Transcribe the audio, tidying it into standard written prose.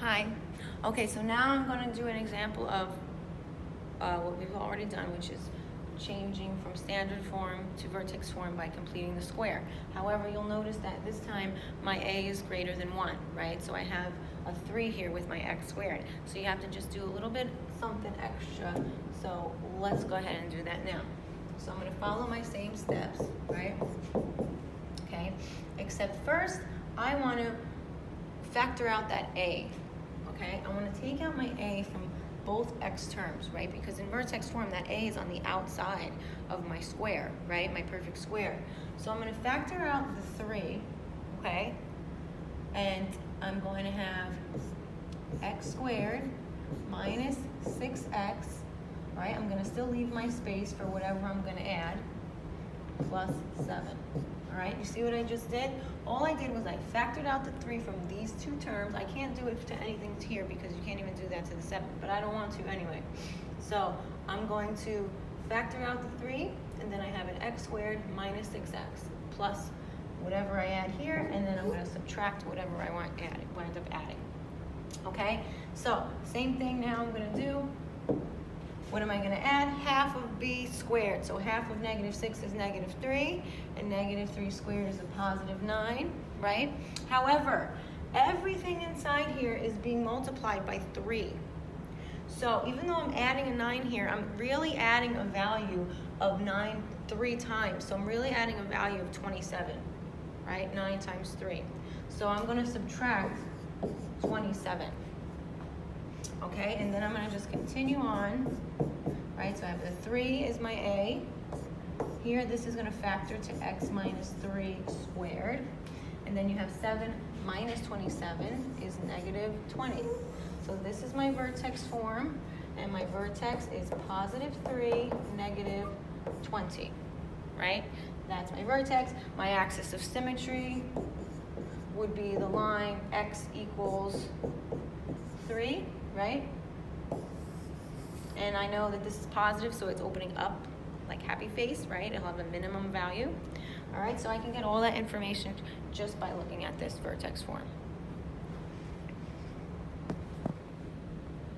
Hi. Okay, so now I'm going to do an example of what we've already done, which is changing from standard form to vertex form by completing the square. However, you'll notice that this time my a is greater than 1, right? So I have a 3 here with my x squared. So you have to just do a little bit something extra. So let's go ahead and do that now. So I'm going to follow my same steps, right? Okay, except first I want to factor out that a. Okay, I want to take out my a from both x terms, right? Because in vertex form, that a is on the outside of my square, right? My perfect square. So I'm going to factor out the 3, okay? And I'm going to have x squared minus 6x, right? I'm going to still leave my space for whatever I'm going to add, plus 7. All right, you see what I just did? All I did was I factored out the 3 from these two terms. I can't do it to anything here because you can't even do that to the 7, but I don't want to anyway. So I'm going to factor out the 3, and then I have an x squared minus 6x plus whatever I add here, and then I'm going to subtract whatever I wind up adding. Okay, so same thing now I'm going to do. What am I going to add? Half of b squared. So half of negative 6 is negative 3, and negative 3 squared is a positive 9, right? However, everything inside here is being multiplied by 3. So even though I'm adding a 9 here, I'm really adding a value of 9 3 times. So I'm really adding a value of 27, right? 9 times 3. So I'm going to subtract 27. Okay, and then I'm going to just continue on, right? So I have the 3 is my a. Here, this is going to factor to x minus 3 squared. And then you have 7 minus 27 is negative 20. So this is my vertex form, and my vertex is positive 3, negative 20, right? That's my vertex. My axis of symmetry would be the line x equals 3. Right? And I know that this is positive, so it's opening up like happy face, right? It'll have a minimum value. All right, so I can get all that information just by looking at this vertex form.